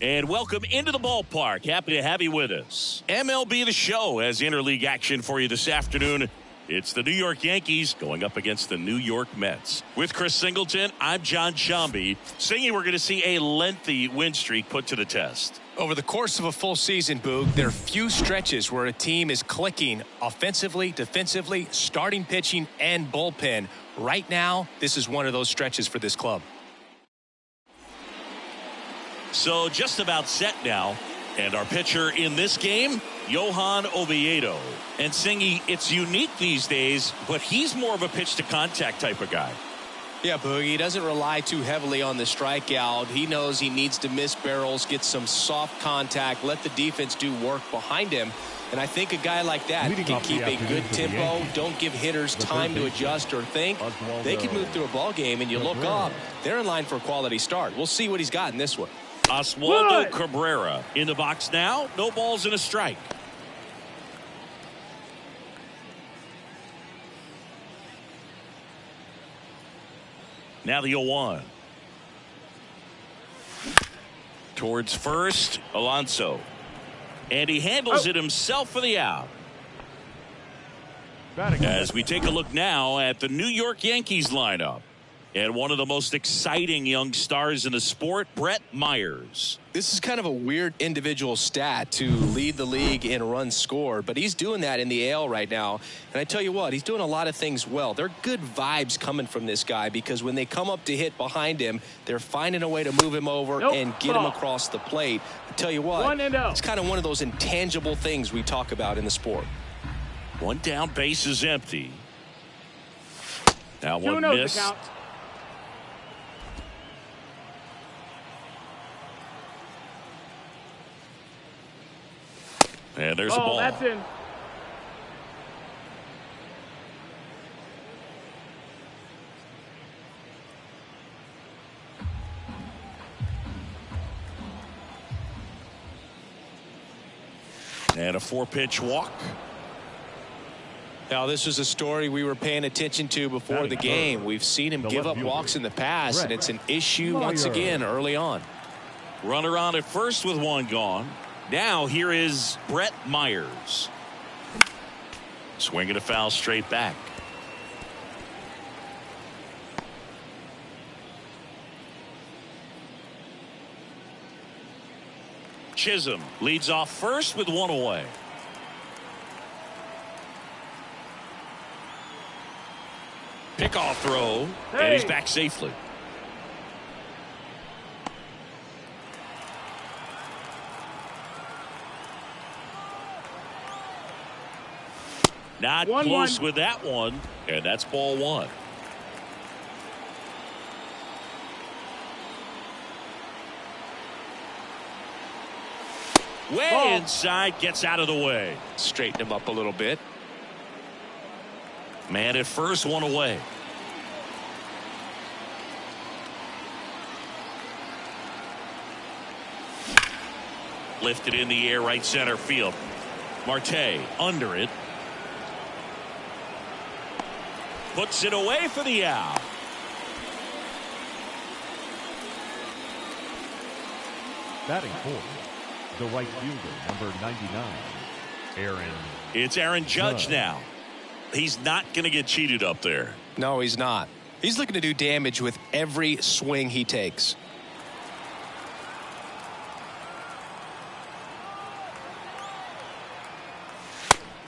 And welcome into the ballpark. Happy to have you with us. MLB The Show has interleague action for you this afternoon. It's the New York Yankees going up against the New York Mets. With Chris Singleton, I'm John Shambi. Singing, we're going to see a lengthy win streak put to the test. Over the course of a full season, Boog, there are few stretches where a team is clicking offensively, defensively, starting pitching, and bullpen. Right now, this is one of those stretches for this club. So just about set now. And our pitcher in this game, Johan Oviedo. And Singy, it's unique these days, but he's more of a pitch-to-contact type of guy. Yeah, Boog, he doesn't rely too heavily on the strikeout. He knows he needs to miss barrels, get some soft contact, let the defense do work behind him. And I think a guy like that can keep a good tempo, don't give hitters time to adjust or think. They can move through a ball game, and you look up, they're in line for a quality start. We'll see what he's got in this one. Oswaldo Cabrera in the box now. No balls and a strike. Now the 0-1. Towards first, Alonso. And he handles it himself for the out. As we take a look now at the New York Yankees lineup. And one of the most exciting young stars in the sport, Brett Myers. This is kind of a weird individual stat to lead the league in runs scored, but he's doing that in the AL right now. And I tell you what, he's doing a lot of things well. There are good vibes coming from this guy because when they come up to hit behind him, they're finding a way to move him over and get him across the plate. I tell you what, it's kind of one of those intangible things we talk about in the sport. One down, base is empty. Now one miss. And there's a ball. That's in. And a 4-pitch walk. Now, this is a story we were paying attention to before the game. We've seen him give up walks in the past, and it's an issue once again early on. Runner on at first with one gone. Now here is Brett Myers. Swinging a foul straight back. Chisholm leads off first with one away. Pickoff throw, and he's back safely. Not close with that one, and that's ball one. Way inside, gets out of the way. Straighten him up a little bit. Man at first, one away. Lifted in the air, right center field. Marte under it. Puts it away for the out. Batting fourth, the right fielder, number 99, Aaron. It's Aaron Judge now. He's not going to get cheated up there. No, he's not. He's looking to do damage with every swing he takes.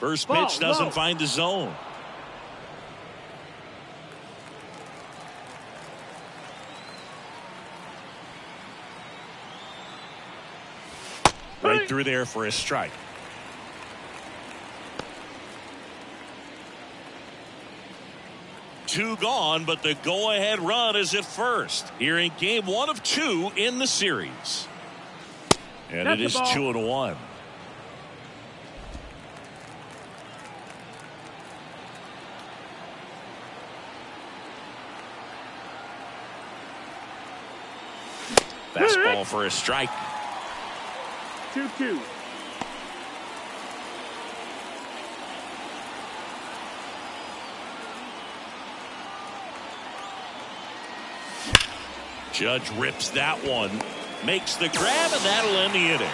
First pitch doesn't find the zone. Right through there for a strike. Two gone, but the go-ahead run is at first here in game 1 of 2 in the series. And it is 2-1. Fastball for a strike. 2-2. Judge rips that one. makes the grab, and that'll end the inning.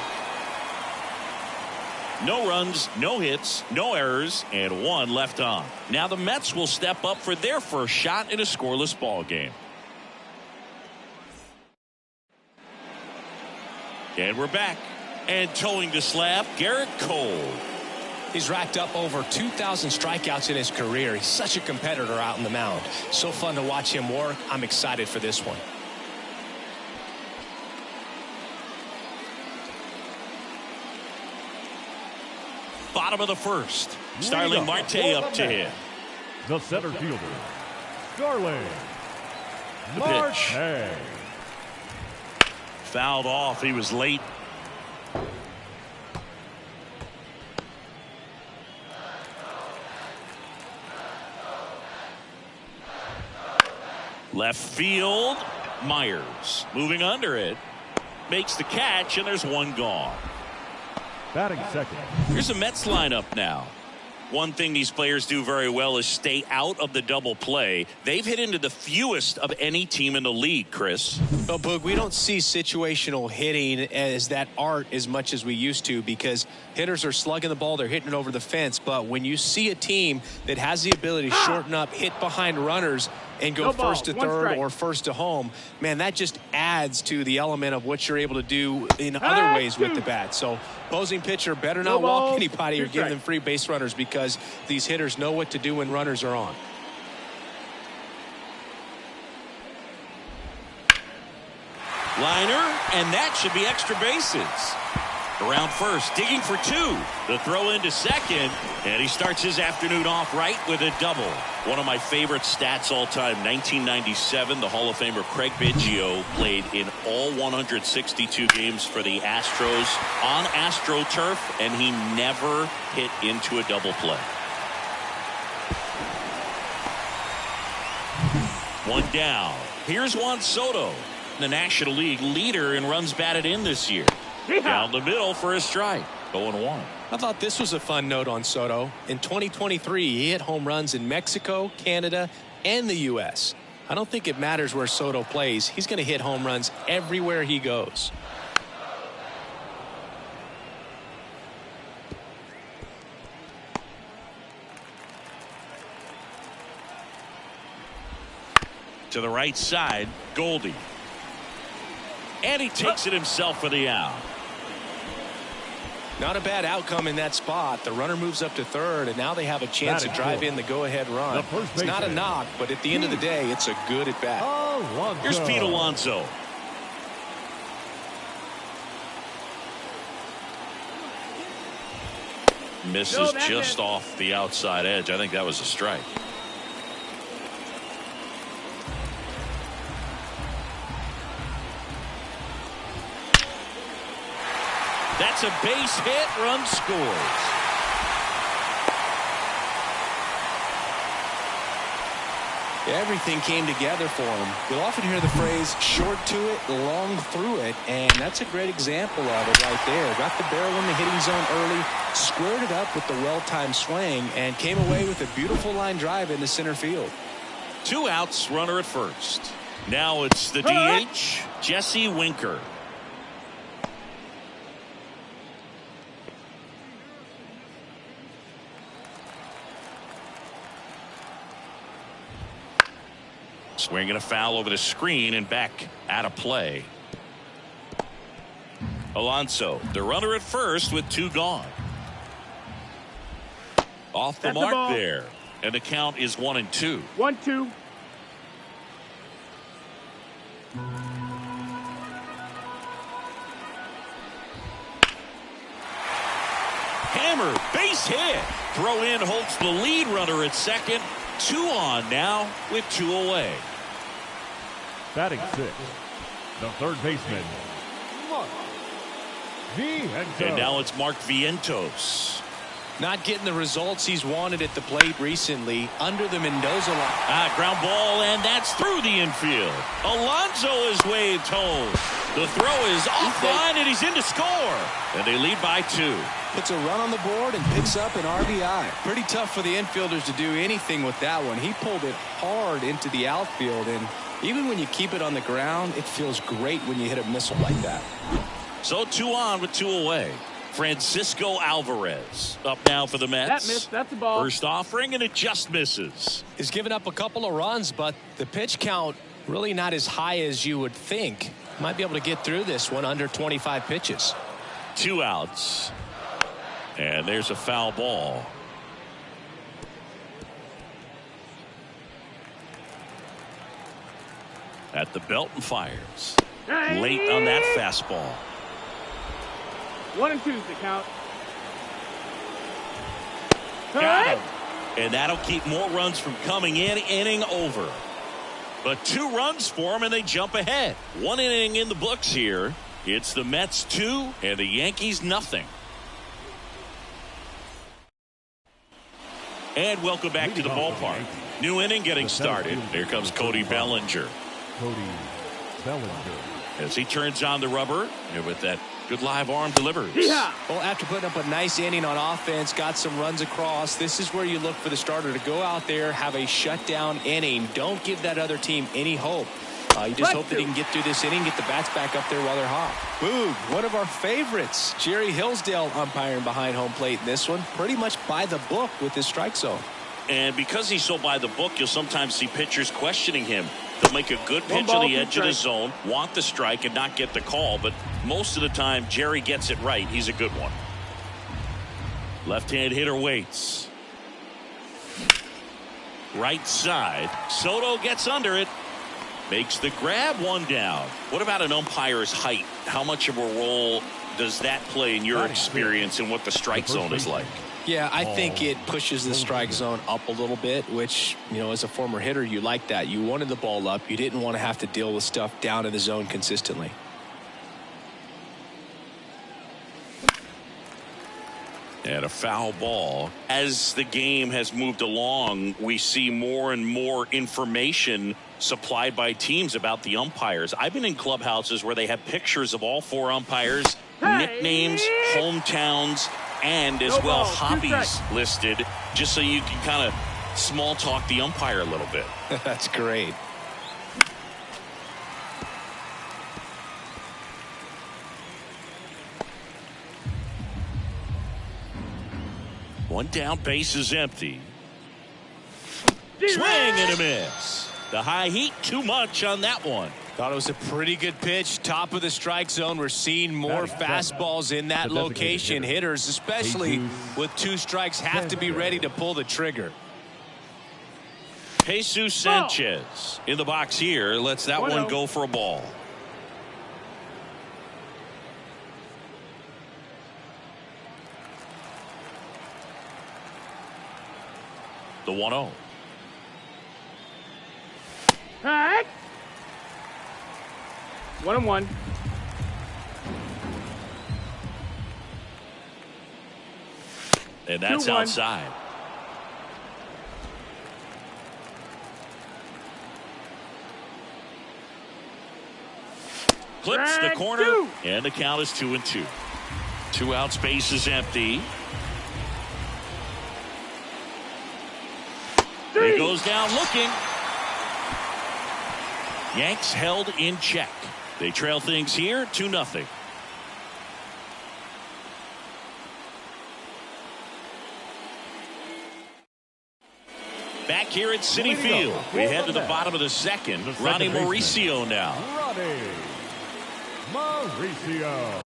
No runs, no hits, no errors, and one left on. Now the Mets will step up for their first shot in a scoreless ball game. And we're back. And towing the slab, Garrett Cole. He's racked up over 2,000 strikeouts in his career. He's such a competitor out on the mound. So fun to watch him work. I'm excited for this one. Bottom of the first. Starling Marte up to hit. The center fielder, Starling Marte. Fouled off. He was late. Left field. Myers moving under it. Makes the catch, and there's one gone. Batting second. Here's the Mets lineup now. One thing these players do very well is stay out of the double play. They've hit into the fewest of any team in the league, Chris. Well, Boog, we don't see situational hitting as that art as much as we used to because hitters are slugging the ball, they're hitting it over the fence. But when you see a team that has the ability to shorten up, hit behind runners, and go first to third or first to home, man, that just adds to the element of what you're able to do in other ways with the bat. So opposing pitcher better not walk anybody or give them free base runners because these hitters know what to do when runners are on. Liner, and that should be extra bases. Around first, digging for two. The throw into second, and he starts his afternoon off right with a double. One of my favorite stats all time, 1997, the Hall of Famer Craig Biggio played in all 162 games for the Astros on AstroTurf, and he never hit into a double play. One down. Here's Juan Soto, the National League leader in runs batted in this year. Down the middle for a strike. 0-1. I thought this was a fun note on Soto. In 2023, he hit home runs in Mexico, Canada, and the U.S. I don't think it matters where Soto plays. He's going to hit home runs everywhere he goes. To the right side, Goldie. And he takes it himself for the out. Not a bad outcome in that spot. The runner moves up to third, and now they have a chance to drive in the go-ahead run. It's not a knock, but at the end of the day, it's a good at-bat. Here's Pete Alonso. Misses just off the outside edge. I think that was a strike. That's a base hit. Run scores. Everything came together for him. You'll often hear the phrase short to it, long through it, and that's a great example of it right there. Got the barrel in the hitting zone early, squared it up with the well-timed swing, and came away with a beautiful line drive into center field. 2 outs, runner at first. Now it's the DH, Jesse Winker. Swinging a foul over the screen and back out of play. Alonso, the runner at first with 2 gone. Off the mark there. And the count is 1-2. 1-2. Hammer, base hit. Throw in holds the lead runner at second. 2 on now with 2 away. Batting 6, the third baseman, Mark Vientos. And now it's Mark Vientos. Not getting the results he's wanted at the plate recently under the Mendoza line. Ground ball, and that's through the infield. Alonso is waved home. The throw is offline, and he's in to score. And they lead by 2. Puts a run on the board and picks up an RBI. Pretty tough for the infielders to do anything with that one. He pulled it hard into the outfield, and Even when you keep it on the ground, it feels great when you hit a missile like that. So 2 on with 2 away. Francisco Alvarez up now for the Mets. That missed. That's a ball. First offering, and it just misses. He's given up a couple of runs, but the pitch count really not as high as you would think. Might be able to get through this one under 25 pitches. 2 outs. And there's a foul ball. At the belt and fires. Late on that fastball. 1 and 2's the count. Got him. And that'll keep more runs from coming in. Inning over. But 2 runs for them, and they jump ahead. 1 inning in the books here. It's the Mets 2 and the Yankees nothing. And welcome back to the ballpark. New inning getting started. Here comes Cody Bellinger. Cody Bellinger. As he turns on the rubber, and with that good live arm delivers. Yeah. Well, after putting up a nice inning on offense, got some runs across, this is where you look for the starter to go out there, have a shutdown inning. Don't give that other team any hope. You just hope that he can get through this inning, get the bats back up there while they're hot. Boog, one of our favorites, Jerry Hillsdale umpiring behind home plate in this one. Pretty much by the book with his strike zone. And because he's so by the book, you'll sometimes see pitchers questioning him. They'll make a good pitch on the edge of the zone, want the strike, and not get the call. But most of the time, Jerry gets it right. He's a good one. Left-hand hitter waits. Right side. Soto gets under it. Makes the grab, 1 down. What about an umpire's height? How much of a role does that play in your experience and what the strike zone is like? Yeah, I think it pushes the strike zone up a little bit, which, you know, as a former hitter, you like that. You wanted the ball up. You didn't want to have to deal with stuff down in the zone consistently. And a foul ball. As the game has moved along, we see more and more information supplied by teams about the umpires. I've been in clubhouses where they have pictures of all 4 umpires, nicknames, hometowns, and as well hobbies listed, just so you can kind of small talk the umpire a little bit. That's great. One down, base is empty. Swing and a miss. The high heat, too much on that one. Thought it was a pretty good pitch. Top of the strike zone. We're seeing more fastballs in that location. Hitters, especially with 2 strikes, have to be ready to pull the trigger. Jesus Sanchez in the box here. Lets that one go for a ball. The 1-0. Hey. 1 and 1. And that's 2-1. outside. Clips the corner, 2. and the count is 2-2. 2 outs, base is empty. He goes down looking. Yanks held in check. They trail things here 2-0. Back here at Citi Field, we head to the bottom of the second. Ronnie Mauricio now. Ronnie Mauricio.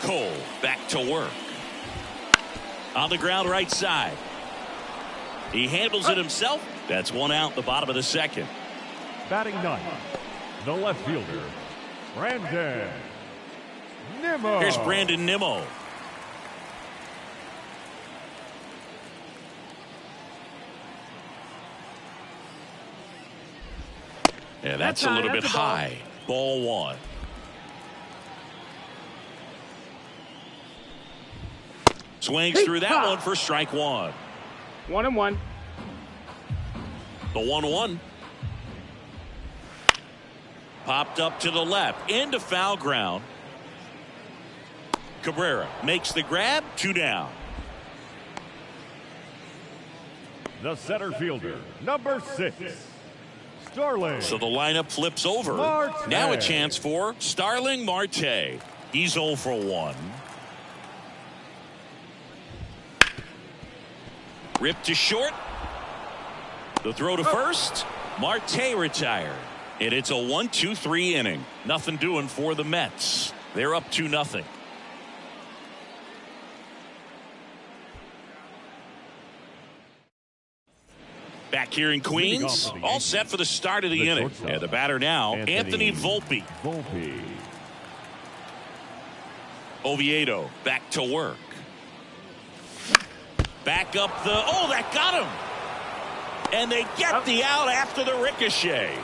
Cole back to work. On the ground right side. He handles it himself. That's 1 out, the bottom of the second. Batting 9th, the left fielder, Brandon Nimmo. Here's Brandon Nimmo. And that's a little bit high. Ball one. Swings through that one for strike one. 1-1. The 1-1. Popped up to the left. Into foul ground. Cabrera makes the grab. 2 down. The center fielder, number 6, Starling. So the lineup flips over. Marte. Now a chance for Starling Marte. He's 0 for 1. Ripped to short. The throw to first. Marte retired. And it's a 1-2-3 inning. Nothing doing for the Mets. They're up 2-0. Back here in Queens, all set for the start of the inning. And the batter now, Anthony Volpe. Oviedo back to work. Back up the, that got him. And they get the out after the ricochet.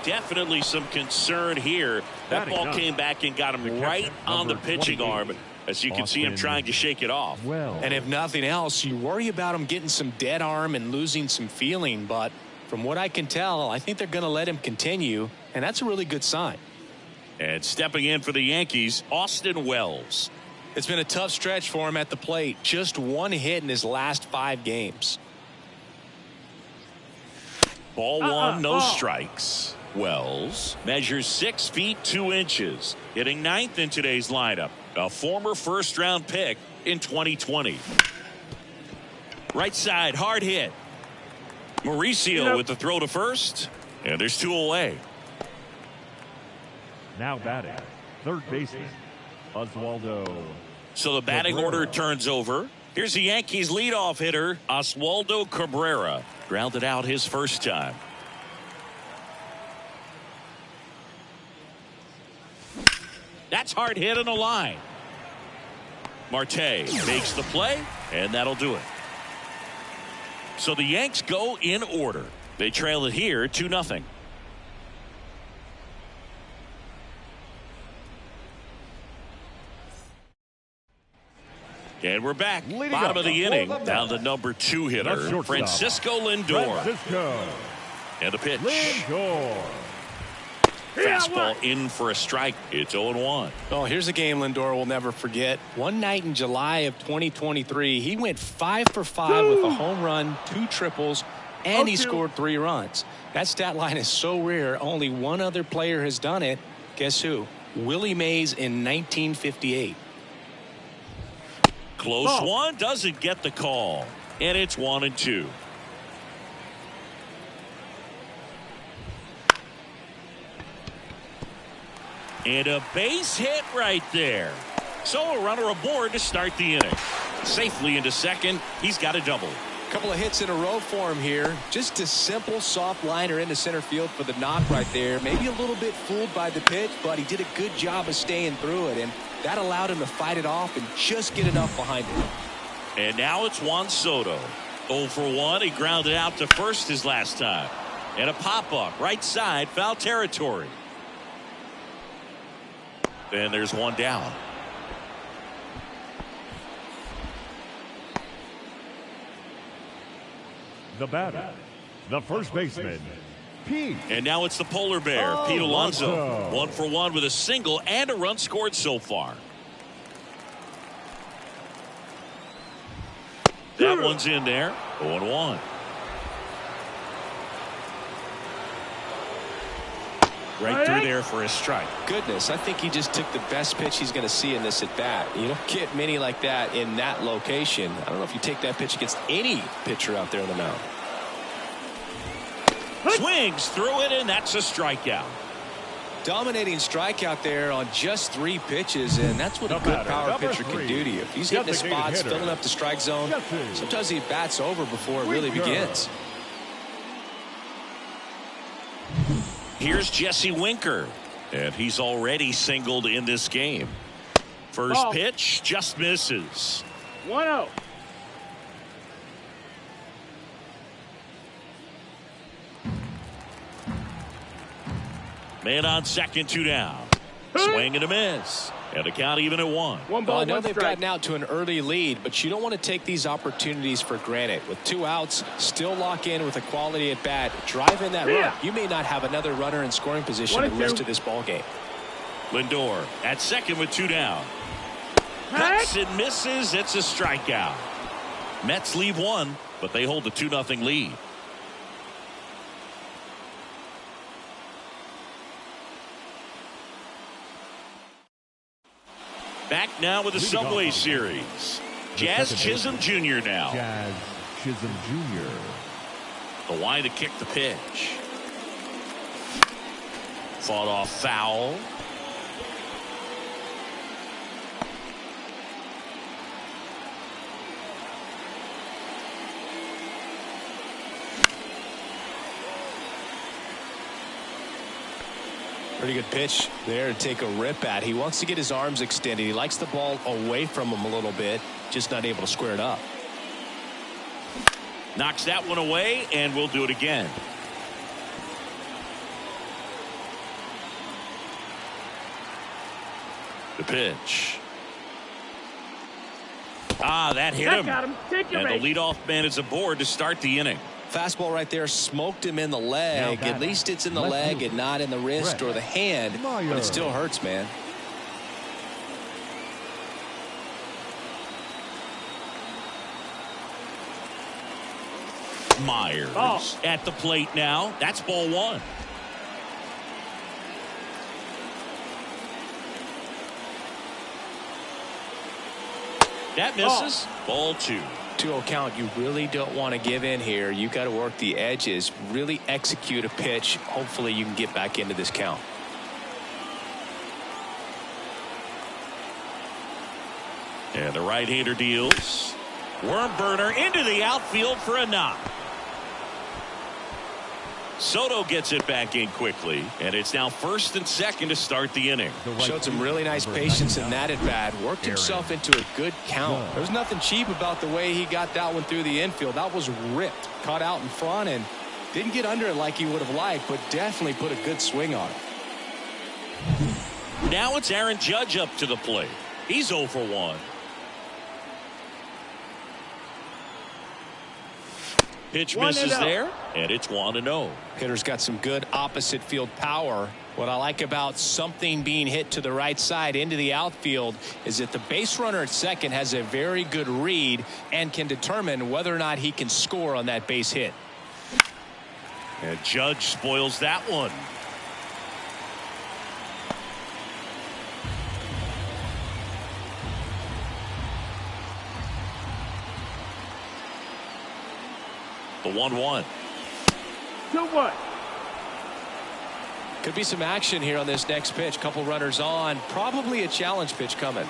Definitely some concern here. That ball came back and got him right on the pitching arm. As you can see him trying to shake it off. And if nothing else, you worry about him getting some dead arm and losing some feeling. But from what I can tell, I think they're going to let him continue. And that's a really good sign. And stepping in for the Yankees, Austin Wells. It's been a tough stretch for him at the plate. Just 1 hit in his last 5 games. Ball 1, no strikes. Wells measures 6 feet 2 inches, hitting 9th in today's lineup. A former first-round pick in 2020. Right side, hard hit. Mauricio with the throw to first, and there's 2 away. Now batting, third baseman, Oswaldo. So the batting order turns over. Here's the Yankees leadoff hitter, Oswaldo Cabrera. Grounded out his first time. That's hard hit in a line. Marte makes the play, and that'll do it. So the Yanks go in order. They trail it here 2-0. And we're back. Bottom of the inning. Down the number 2 hitter, Francisco Lindor. And the pitch. Fastball in for a strike. It's 0-1. Oh, here's a game Lindor will never forget. One night in July of 2023, he went 5 for 5 with a home run, 2 triples, and he scored 3 runs. That stat line is so rare. Only one other player has done it. Guess who? Willie Mays in 1958. Close one, doesn't get the call. And it's 1-2. And a base hit right there. So a runner aboard to start the inning. Safely into second. He's got a double. Couple of hits in a row for him here. Just a simple soft liner into center field for the knock right there. Maybe a little bit fooled by the pitch, but he did a good job of staying through it, and that allowed him to fight it off and just get enough behind him. And now it's Juan Soto. 0 for 1. He grounded out to first his last time. And a pop-up right side, foul territory. And there's 1 down. The batter, the first baseman, Pete. And now it's the polar bear, Pete Alonso. 1 for 1 with a single and a run scored so far. That one's in there. 0-1. Right through there for a strike. Goodness, I think he just took the best pitch he's going to see in this at bat. You don't get many like that in that location. I don't know if you take that pitch against any pitcher out there on the mound. Swings through it, and that's a strikeout. Dominating strikeout there on just 3 pitches, and that's what a good power pitcher can do to you. If he's hitting the spots, filling up the strike zone, sometimes he bats over before it really begins. Here's Jesse Winker, and he's already singled in this game. First pitch just misses. 1-0. Man on second, 2 down. Swing and a miss. And the count even at 1. One ball, Well, I know one they've strike. gotten out to an early lead, but you don't want to take these opportunities for granted. With 2 outs, still lock in with a quality at bat, drive in that run. You may not have another runner in scoring position the rest of this ball game. Lindor at second with 2 down. Cuts and misses. It's a strikeout. Mets leave 1, but they hold the 2-0 lead. Back now with the Subway Series. Jazz Chisholm Jr. now. Jazz Chisholm Jr. The wide to kick the pitch. Fought off foul. Pretty good pitch there to take a rip at. He wants to get his arms extended. He likes the ball away from him a little bit, just not able to square it up. Knocks that one away, and we'll do it again. The pitch. That hit him. Got him. Take your And the base. leadoff man is aboard to start the inning. Fastball right there smoked him in the leg. At least it's in the leg and not in the wrist or the hand, but it still hurts, man. Myers at the plate now. That's ball 1. That misses. Ball 2. 2-0 count. You really don't want to give in here. You got to work the edges, really execute a pitch. Hopefully you can get back into this count. And the right-hander deals. Worm burner into the outfield for a knock. Soto gets it back in quickly, and it's now first and second to start the inning. Showed some really nice patience in that at bat. Worked himself into a good count. There's nothing cheap about the way he got that one through the infield. That was ripped, caught out in front, and didn't get under it like he would have liked, but definitely put a good swing on it. Now it's Aaron Judge up to the plate. He's 0 for 1. Pitch misses there, and it's 1-0. Hitter's got some good opposite field power. What I like about something being hit to the right side into the outfield is that the base runner at second has a very good read and can determine whether or not he can score on that base hit. And Judge spoils that one. The 1-1. 2-1. Could be some action here on this next pitch. Couple runners on. Probably a challenge pitch coming.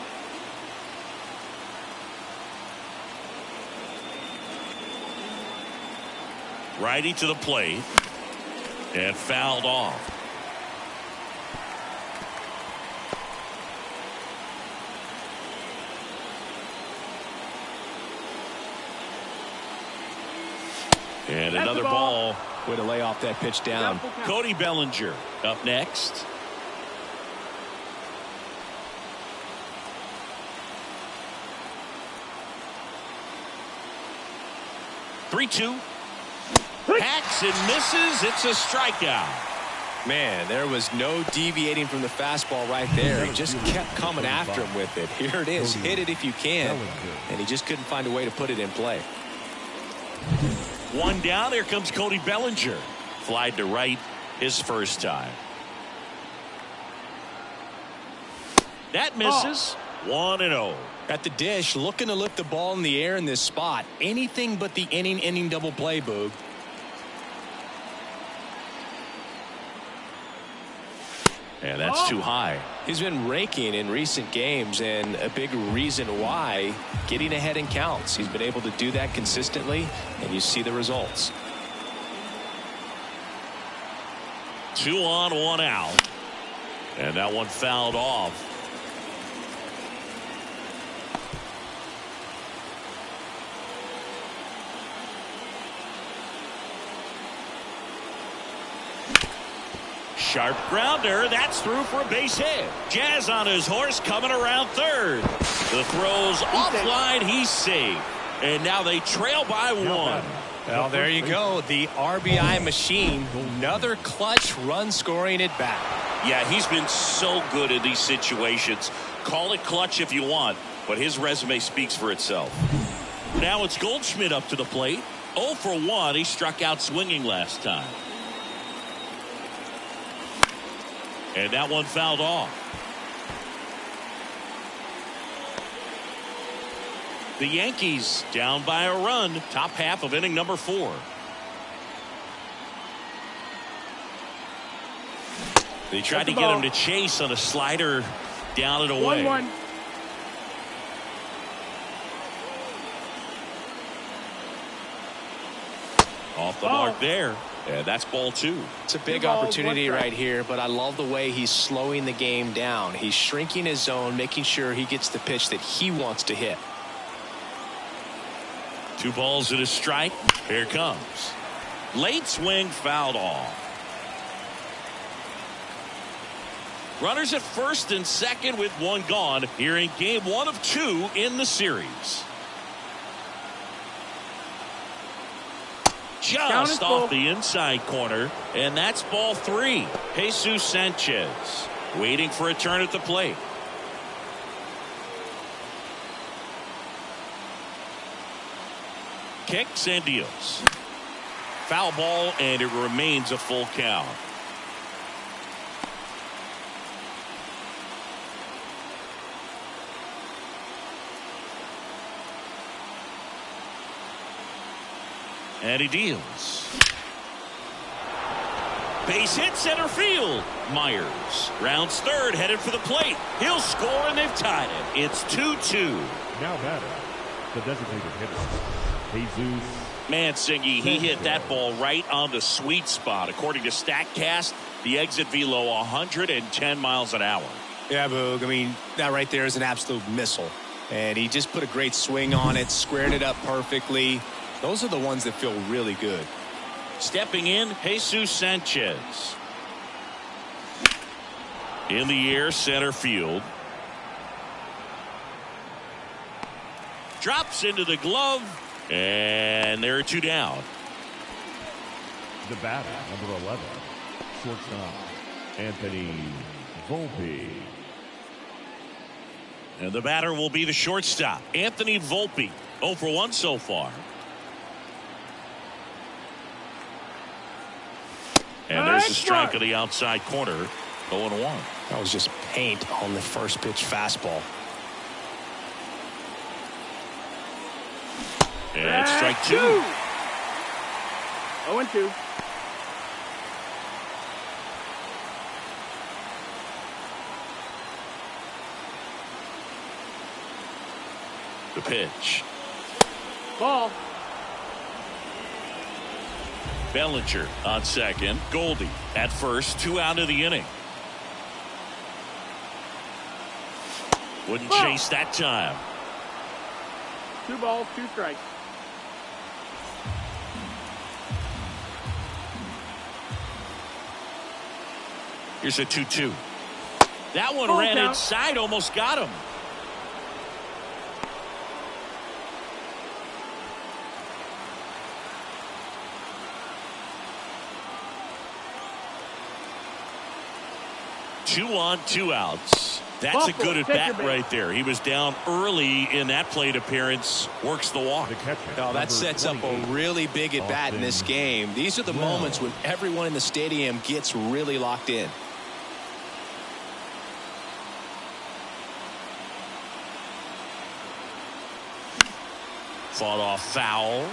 Righty to the plate. And fouled off. And another ball. Way to lay off that pitch down. Cody Bellinger up next. Three-two. Hacks and misses. It's a strikeout. Man, there was no deviating from the fastball right there. He just kept coming after him with it. Here it is. Hit it if you can. And he just couldn't find a way to put it in play. One down. Here comes Cody Bellinger. Flied to right his first time. That misses. 1-0. At the dish, looking to lift the ball in the air in this spot. Anything but the inning double play, Boog. And that's too high. He's been raking in recent games, and a big reason why, getting ahead in counts. He's been able to do that consistently, and you see the results. 2 on, 1 out. And that one fouled off. Sharp grounder. That's through for a base hit. Jazz on his horse coming around third. The throw's offline. He's safe. And now they trail by one. Well, there you go. The RBI machine. Another clutch run scoring at bat. Yeah, he's been so good in these situations. Call it clutch if you want, but his resume speaks for itself. Now it's Goldschmidt up to the plate. 0 for 1. He struck out swinging last time. And that one fouled off. The Yankees down by a run. Top half of inning number 4. They tried to get him to chase on a slider down and away. 1-1. Off the mark there. And that's ball 2. It's a big opportunity right here, but I love the way he's slowing the game down. He's shrinking his zone, making sure he gets the pitch that he wants to hit. 2 balls and a strike. Here comes. Late swing fouled off. Runners at first and second with 1 gone here in game 1 of 2 in the series. Just off the inside corner, and that's ball 3. Jesus Sanchez waiting for a turn at the plate. Kicks and deals. Foul ball, and it remains a full count. And he deals. Base hit center field. Myers rounds third, headed for the plate. He'll score, and they've tied it. It's 2-2. Now batter, the designated hitter, Jesus Mansingy, he hit that ball right on the sweet spot. According to StatCast, the exit velo 110 miles an hour. Yeah, Boog. I mean, that right there is an absolute missile. And he just put a great swing on it, squared it up perfectly. Those are the ones that feel really good. Stepping in, Jesus Sanchez. In the air, center field. Drops into the glove, and there are 2 down. The batter, number 11, shortstop, Anthony Volpe. And the batter will be the shortstop, Anthony Volpe. 0 for 1 so far. And there's a strike on the outside corner. 0-1. That was just paint on the first pitch fastball. And strike 2. 0-2. The pitch. Ball. Bellinger on second. Goldie at first. 2 out of the inning. Wouldn't chase that time. 2 balls, 2 strikes. Here's a 2-2. That one Full ran count. inside, almost got him. Two on, 2 outs. That's a good at bat right there. He was down early in that plate appearance. Works the walk. The catcher, No, that sets up a really big at bat in this game. These are the moments when everyone in the stadium gets really locked in. Fought off foul.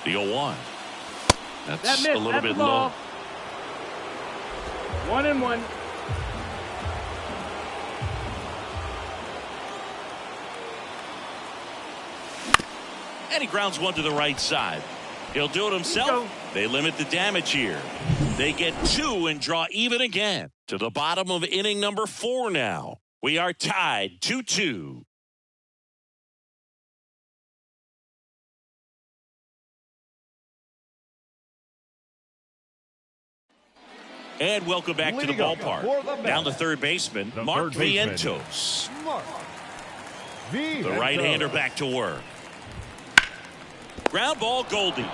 The 0-1. That's a little bit low. 1-1. And he grounds one to the right side. He'll do it himself. They limit the damage here. They get 2 and draw even again. To the bottom of inning number 4 now. We are tied 2-2. And welcome back to the ballpark. Down the third baseman, Mark Vientos. The right-hander back to work. Ground ball, Goldie.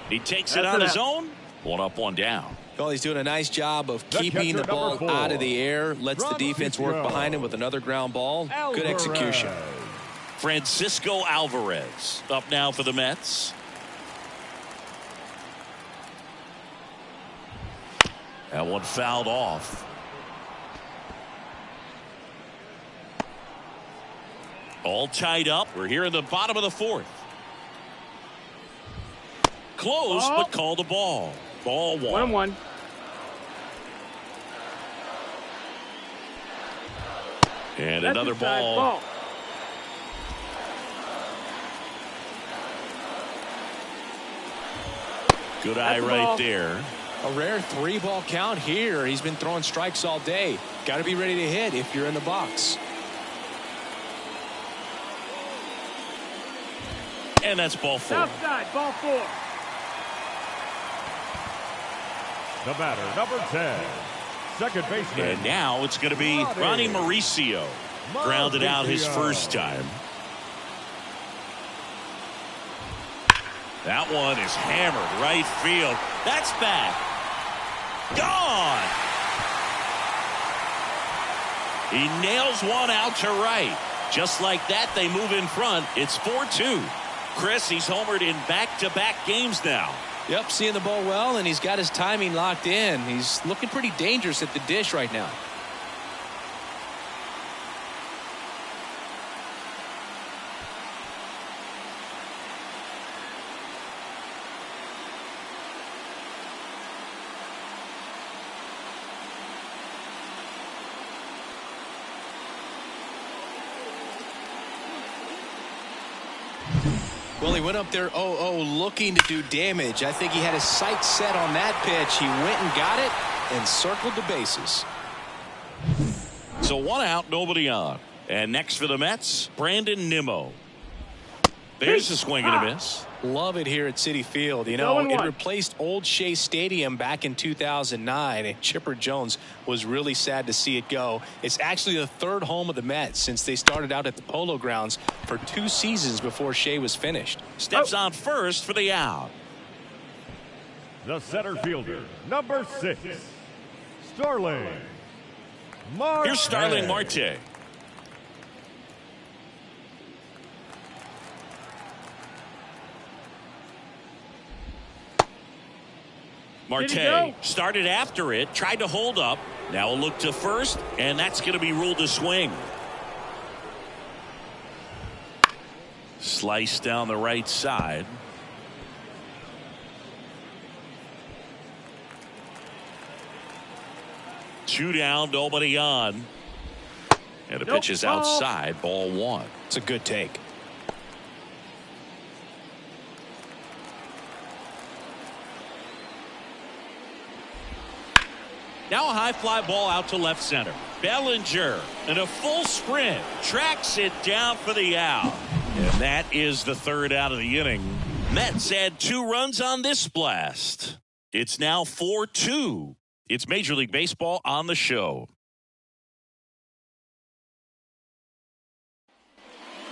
He takes it on his own. One up, one down. Well, he's doing a nice job of keeping the ball out of the air. Lets the defense work behind him with another ground ball. Good execution. Francisco Alvarez up now for the Mets. That one fouled off. All tied up. We're here in the bottom of the fourth. Close, but call the ball. Ball 1-1. And that's another ball. Good eye right there. A rare 3-ball count here. He's been throwing strikes all day. Got to be ready to hit if you're in the box. And that's ball 4. Outside, ball 4. The batter, number 10, second baseman. And now it's going to be Ronnie Mauricio. Grounded out his first time. That one is hammered right field. That's back. Gone. He nails one out to right. Just like that, they move in front. It's 4-2. Chris, he's homered in back-to-back games now. Yep, seeing the ball well, and he's got his timing locked in. He's looking pretty dangerous at the dish right now. Well, he went up there 0-0 looking to do damage. I think he had his sights set on that pitch. He went and got it and circled the bases. So one out, nobody on. And next for the Mets, Brandon Nimmo. There's a swing and a miss. Love it here at Citi Field. You know, it replaced Old Shea Stadium back in 2009, and Chipper Jones was really sad to see it go. It's actually the third home of the Mets since they started out at the Polo Grounds for 2 seasons before Shea was finished. Steps on first for the out. The center fielder, number 6, Starling Marte. Here's Starling Marte. Marte started after it, tried to hold up. Now a look to first, and that's going to be ruled a swing. Slice down the right side. Two down, nobody on. And the pitch is outside, ball 1. It's a good take. Now a high fly ball out to left center. Bellinger in a full sprint tracks it down for the out. And that is the third out of the inning. Mets had 2 runs on this blast. It's now 4-2. It's Major League Baseball on the show.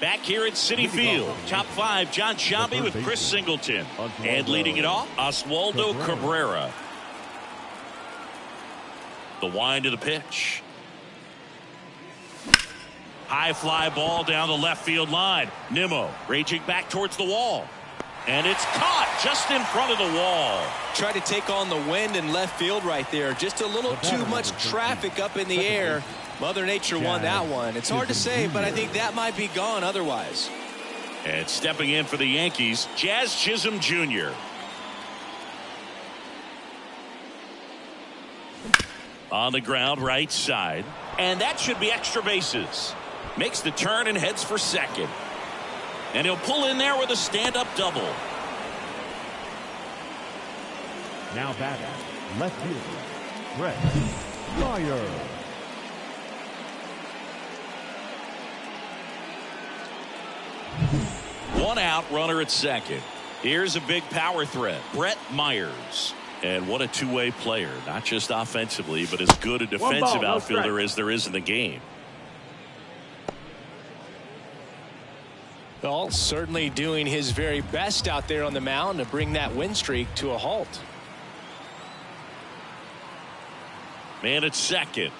Back here at Citi Field, top 5, John Sciambi with Chris Singleton. And leading it off, Oswaldo Cabrera. The wind of the pitch. High fly ball down the left field line. Nimmo raging back towards the wall. And it's caught just in front of the wall. Tried to take on the wind in left field right there. Just a little too much traffic up in the air. Mother Nature won that one. It's hard to say, but I think that might be gone otherwise. And stepping in for the Yankees, Jazz Chisholm Jr. On the ground right side. And that should be extra bases. Makes the turn and heads for second. And he'll pull in there with a stand-up double. Now batting, left fielder, Brett Meyer. One out, runner at second. Here's a big power threat, Brett Myers. And what a two-way player, not just offensively, but as good a defensive outfielder as there is in the game. Well, certainly doing his very best out there on the mound to bring that win streak to a halt. Man at second.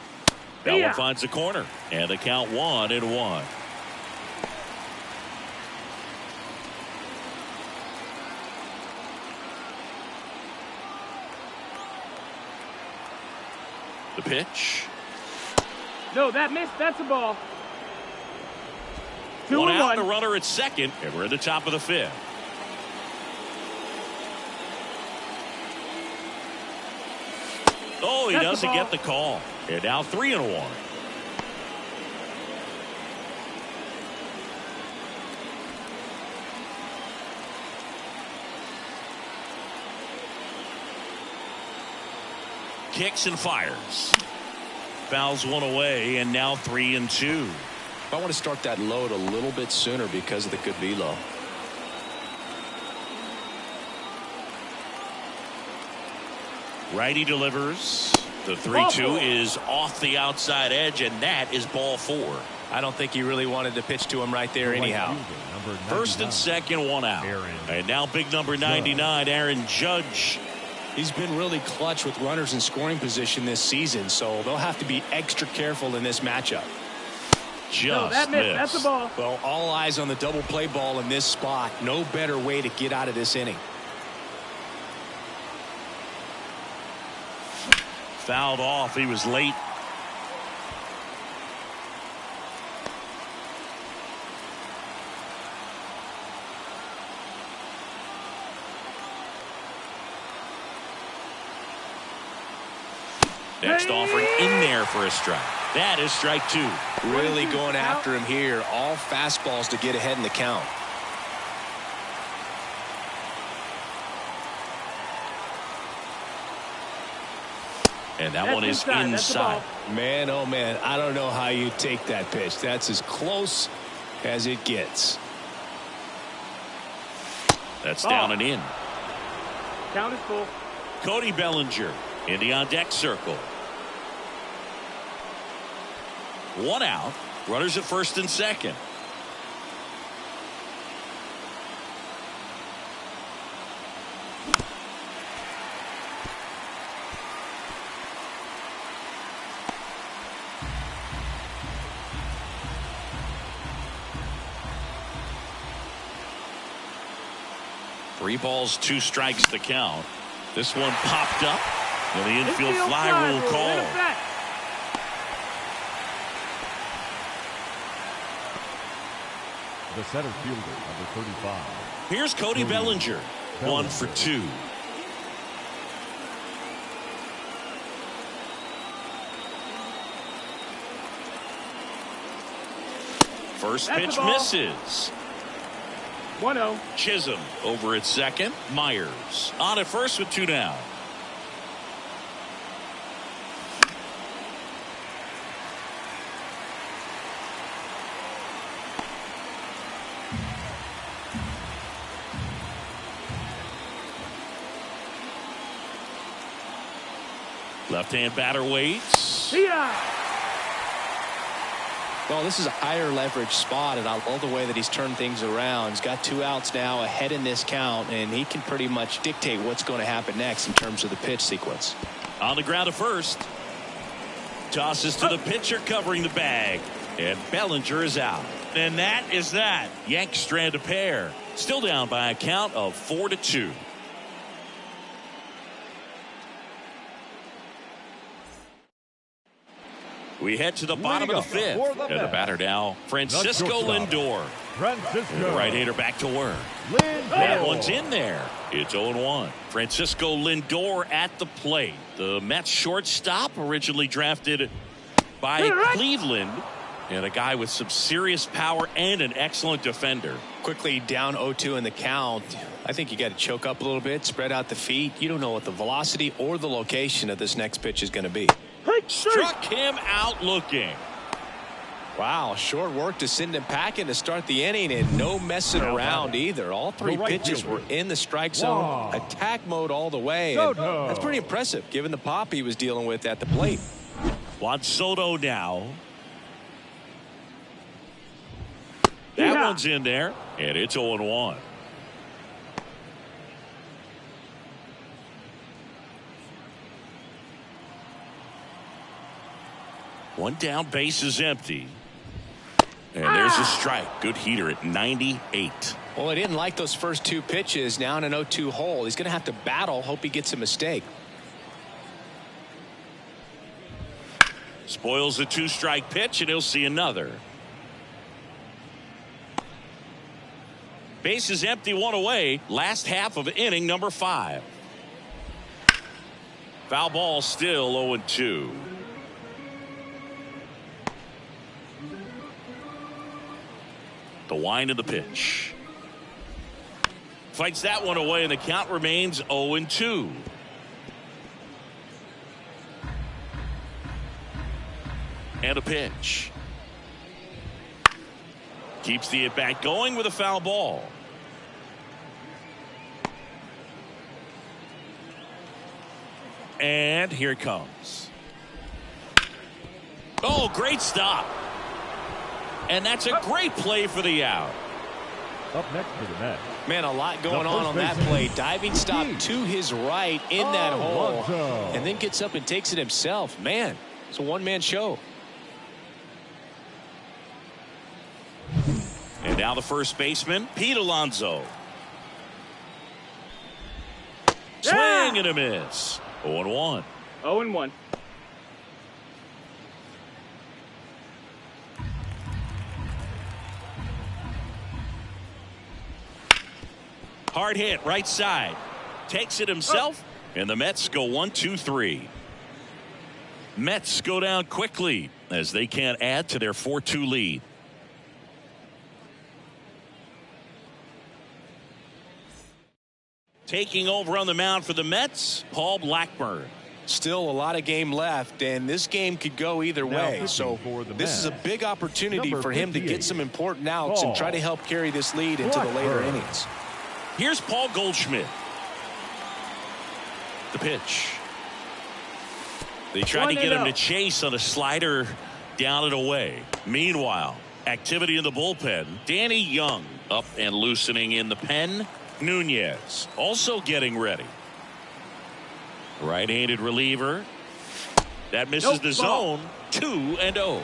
That one finds the corner. And the count 1-1. The pitch. No, that missed. That's a ball. 2-1. One out, and a runner at second, and we're at the top of the fifth. Oh, he doesn't get the call. And now 3-1. Kicks and fires. Fouls one away, and now 3-2. I want to start that load a little bit sooner because of the good velo. Righty delivers. The 3-2 is off the outside edge, and that is ball 4. I don't think he really wanted to pitch to him right there anyhow. First and second, one out. And now big number 99, Aaron Judge. He's been really clutch with runners in scoring position this season, so they'll have to be extra careful in this matchup. No, that missed. That's a ball. Well, all eyes on the double play ball in this spot. No better way to get out of this inning. Fouled off. He was late. Next offering in there for a strike. That is strike 2. Really going after him here. All fastballs to get ahead in the count. And that one is inside. Man, oh man, I don't know how you take that pitch. That's as close as it gets. That's down and in. Count is full. Cody Bellinger in the on deck circle. One out. Runners at first and second. Three balls, 2 strikes to count. This one popped up. And the infield fly rule call. The center fielder, number 35. Here's Cody Bellinger. 1 for 2. First pitch misses. 1-0. Chisholm over at second. Myers on at first with 2 down. Left-hand batter waits. Well, this is a higher leverage spot, and I love the way that he's turned things around. He's got 2 outs now ahead in this count, and he can pretty much dictate what's going to happen next in terms of the pitch sequence. On the ground at first. Tosses to the pitcher covering the bag. And Bellinger is out. And that is that. Yanks strand a pair. Still down by a count of 4-2. We head to the bottom of the fifth. And the batter now, Francisco Lindor. Francisco. Right-hander back to work. That one's in there. It's 0-1. Francisco Lindor at the plate. The Mets shortstop, originally drafted by Cleveland. And a guy with some serious power and an excellent defender. Quickly down 0-2 in the count. I think you got to choke up a little bit, spread out the feet. You don't know what the velocity or the location of this next pitch is going to be. Struck him out looking. Wow, short work to send him packing to start the inning, and no messing around either. All three pitches were in the strike zone. Attack mode all the way. And that's pretty impressive given the pop he was dealing with at the plate. Juan Soto now. That one's in there, and it's 0-1. One down, base is empty. And there's a strike. Good heater at 98. Well, I didn't like those first two pitches. Now in an 0-2 hole. He's going to have to battle. Hope he gets a mistake. Spoils the 2-strike pitch, and he'll see another. Base is empty, one away. Last half of inning number 5. Foul ball, still 0-2. The wind of the pitch. Fights that one away, and the count remains 0-2. And a pitch. Keeps the at-bat going with a foul ball. And here it comes. Oh, great stop. And that's a great play for the out. Up next for the Mets. Man, a lot going on that play. Diving stop to his right in that hole. And then gets up and takes it himself. Man, it's a one-man show. And now the first baseman, Pete Alonso. Swing and a miss. 0-1. 0-1. Hard hit, right side. Takes it himself, and the Mets go 1-2-3. Mets go down quickly as they can't add to their 4-2 lead. Taking over on the mound for the Mets, Paul Blackburn. Still a lot of game left, and this game could go either way. So this is a big opportunity for him to get some important outs and try to help carry this lead into the later innings. Here's Paul Goldschmidt. The pitch. They tried to get him to chase on a slider down and away. Meanwhile, activity in the bullpen. Danny Young up and loosening in the pen. Nunez also getting ready. Right-handed reliever. That misses the zone. 2-0.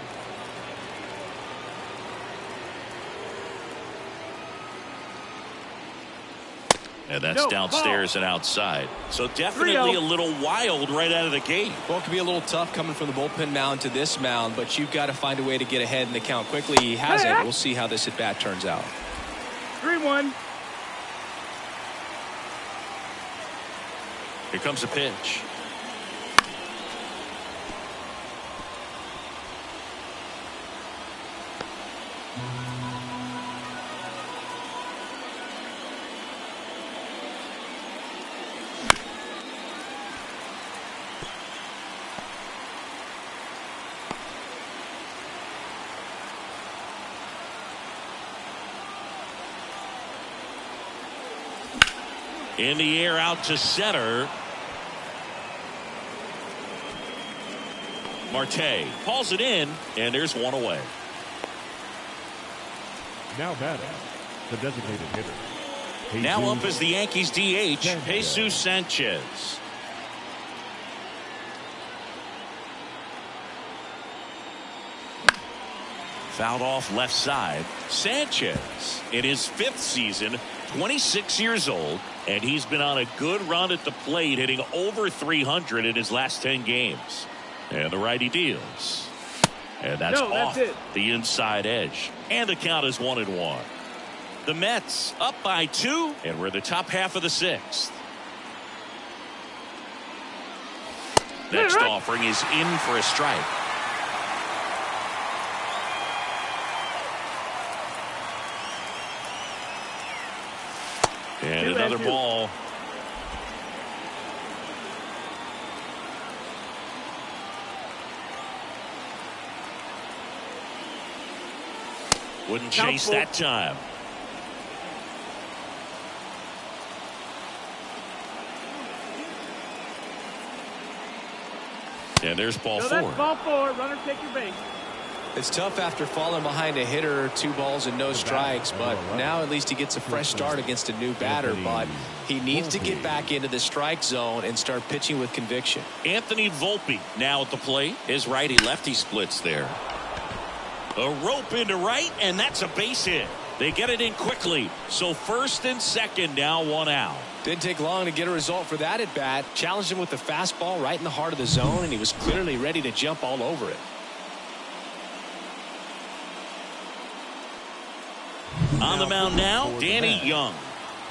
And that's downstairs and outside. So definitely a little wild right out of the gate. Well, it could be a little tough coming from the bullpen mound to this mound, but you've got to find a way to get ahead in the count quickly. He hasn't. We'll see how this at-bat turns out. 3-1. Here comes the pitch. In the air out to center. Marte calls it in, and there's one away. Now batting, the designated hitter. Now up is the Yankees DH, Jesus Sanchez. Fouled off left side. Sanchez in his 5th season, 26 years old, and he's been on a good run at the plate, hitting over 300 in his last 10 games. And the righty deals. And that's off the inside edge. And the count is 1-1. The Mets up by 2, and we're in the top half of the 6th. Next offering is in for a strike. And another ball. Wouldn't chase that time. And there's ball 4. That's ball 4. Runner take your base. It's tough after falling behind a hitter, 2 balls and no strikes, but now at least he gets a fresh start against a new batter, but he needs to get back into the strike zone and start pitching with conviction. Anthony Volpe now at the plate. His righty-lefty splits there. A rope into right, and that's a base hit. They get it in quickly. So first and second, now 1 out. Didn't take long to get a result for that at bat. Challenged him with the fastball right in the heart of the zone, and he was clearly ready to jump all over it. On the mound now, Danny Young.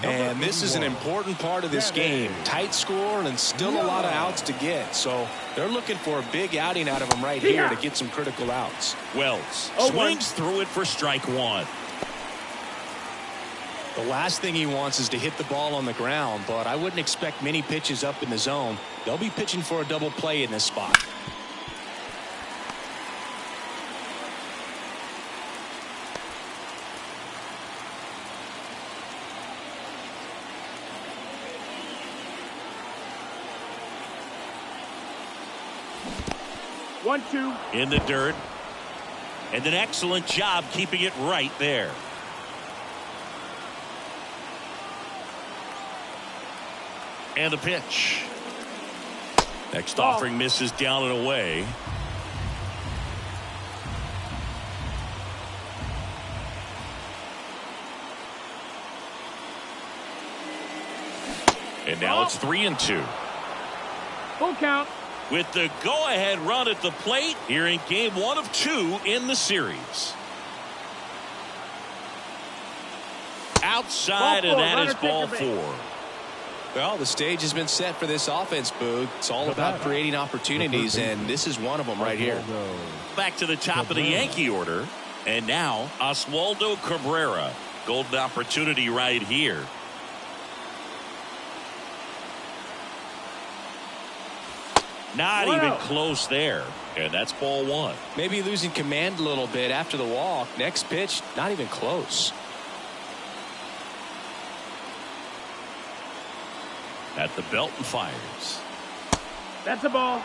And this is an important part of this game. Tight score and still a lot of outs to get. So they're looking for a big outing out of him right here to get some critical outs. Wells swings through it for strike 1. The last thing he wants is to hit the ball on the ground, but I wouldn't expect many pitches up in the zone. They'll be pitching for a double play in this spot. One, 2. In the dirt. And an excellent job keeping it right there. And the pitch. Next offering misses down and away. And now it's 3-2. Full count. With the go-ahead run at the plate here in game 1 of 2 in the series. Outside, and that is ball 4. Well, the stage has been set for this offense, Boog. It's all about creating opportunities, and this is one of them right here. Back to the top of the Yankee order. And now, Oswaldo Cabrera. Golden opportunity right here. Not even close there. And that's ball 1. Maybe losing command a little bit after the walk. Next pitch, not even close. At the belt and fires. That's a ball.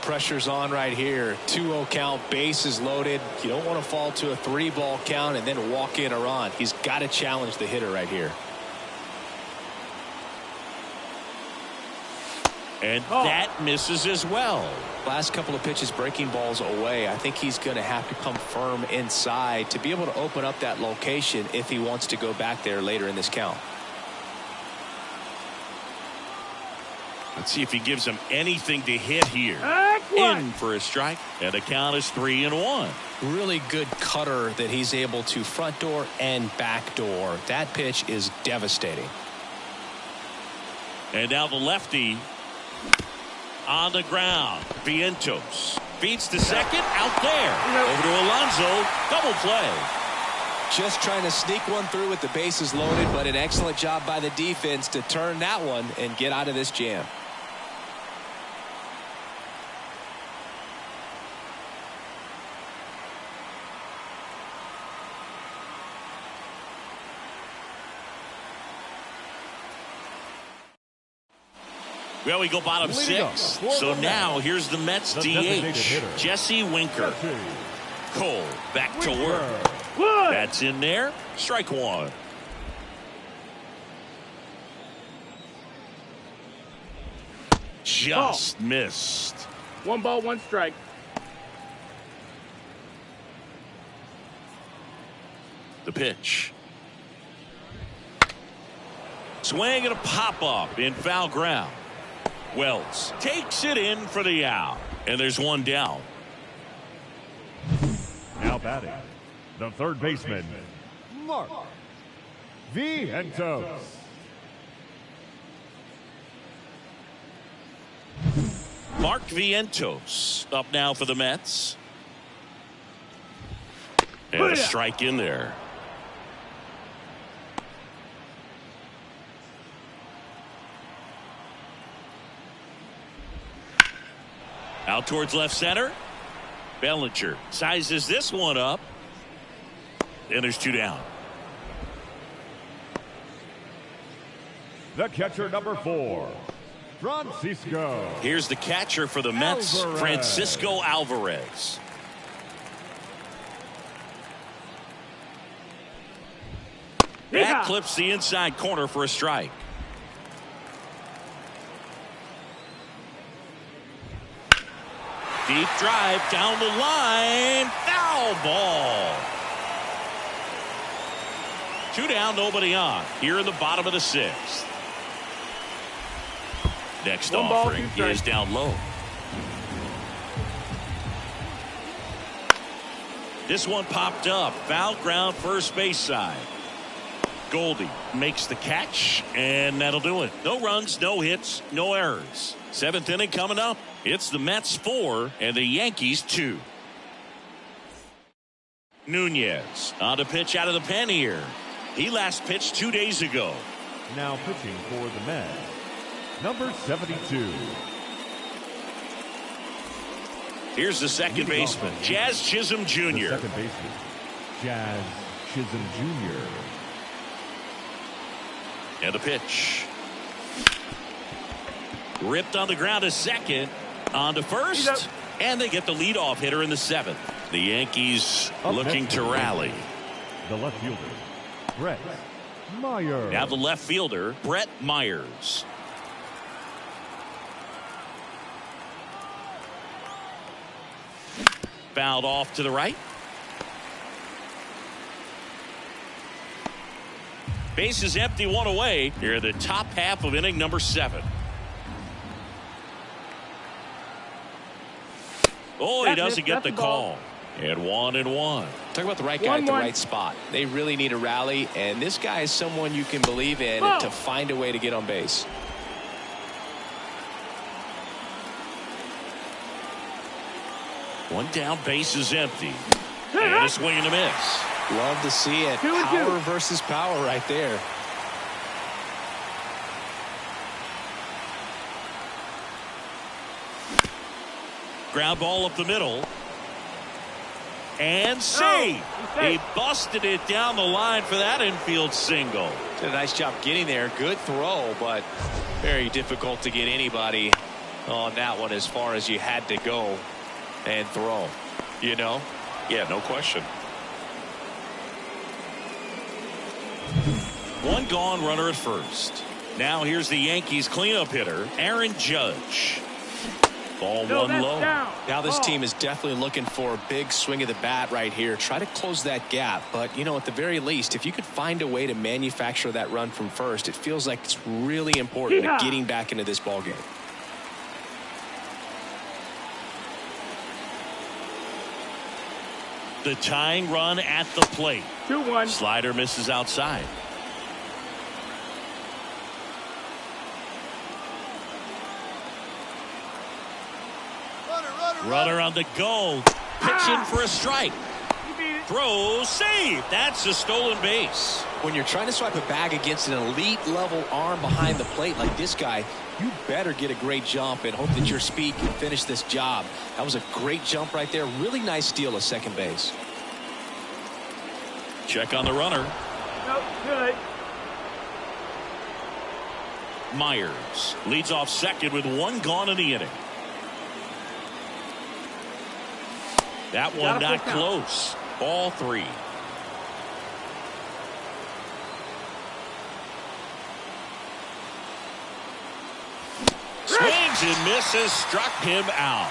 Pressure's on right here. 2-0 count, bases loaded. You don't want to fall to a 3-ball count and then walk in a run. He's got to challenge the hitter right here. And that misses as well. Last couple of pitches breaking balls away. I think he's going to have to come firm inside to be able to open up that location if he wants to go back there later in this count. Let's see if he gives him anything to hit here. In for a strike, and the count is 3-1. Really good cutter that he's able to front door and back door. That pitch is devastating. And now the lefty on the ground. Vientos feeds to second, out there. Over to Alonso, double play. Just trying to sneak one through with the bases loaded, but an excellent job by the defense to turn that one and get out of this jam. Well, we go bottom 6. So now here's the Mets DH, Jesse Winker. Cole back to work. That's in there. Strike 1. Just missed. 1 ball, 1 strike. The pitch. Swing and a pop-up in foul ground. Wells takes it in for the out. And there's 1 down. Now batting, the third baseman, Mark Vientos. Mark Vientos up now for the Mets. And a strike in there. Out towards left center. Bellinger sizes this one up. and there's 2 down. The catcher, number 4, Francisco. Here's the catcher for the Mets, Alvarez. Francisco Alvarez. That clips the inside corner for a strike. Deep drive down the line. Foul ball. 2 down, nobody on. Here in the bottom of the 6th. Next offering is down low. This one popped up. Foul ground, first base side. Goldie makes the catch, and that'll do it. No runs, no hits, no errors. 7th inning coming up. It's the Mets 4 and the Yankees 2. Nunez on to pitch out of the pen here. He last pitched 2 days ago. Now pitching for the Mets, number 72. Here's the second baseman, Jazz Chisholm Jr. The second baseman, Jazz Chisholm Jr. And the pitch. Ripped on the ground to second. On to first. And they get the leadoff hitter in the 7th. The Yankees looking to rally. The left fielder, Brett Myers. Now the left fielder, Brett Myers. Fouled off to the right. Base is empty, 1 away. Here in the top half of inning number 7. Oh, he doesn't get the call. And 1-1. Talk about the right guy at the right spot. They really need a rally, and this guy is someone you can believe in to find a way to get on base. One down, base is empty. And a swing and a miss. Love to see it. Power versus power right there. Ground ball up the middle. And save. He busted it down the line for that infield single. Did a nice job getting there. Good throw, but very difficult to get anybody on that one as far as you had to go and throw. You know? Yeah, no question. 1 gone, runner at first. Now here's the Yankees cleanup hitter, Aaron Judge. Ball 1 low. Now this team is definitely looking for a big swing of the bat right here. Try to close that gap. But, you know, at the very least, if you could find a way to manufacture that run from first, it feels like it's really important to getting back into this ball game. The tying run at the plate. 2-1. Slider misses outside. Runner on the go. Pitching for a strike. Throw, save. That's a stolen base. When you're trying to swipe a bag against an elite level arm behind the plate like this guy, you better get a great jump and hope that your speed can finish this job. That was a great jump right there. Really nice steal of second base. Check on the runner. Nope, good. Myers leads off second with 1 gone in the inning. That one not close. Ball 3. Swings and misses, struck him out.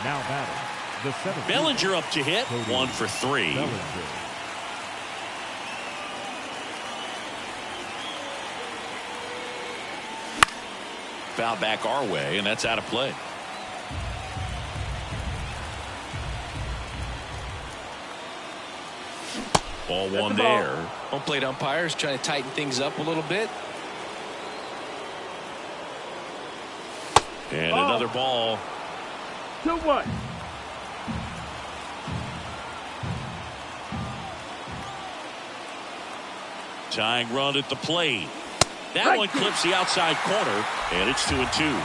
Now batting, the 7th. Bellinger up to hit, 1 for 3. Bellinger. Foul back our way, and that's out of play. Ball 1 there. Home plate umpires trying to tighten things up a little bit. And another ball. 2-1. Tying run at the plate. That one clips the outside corner, and it's 2-2.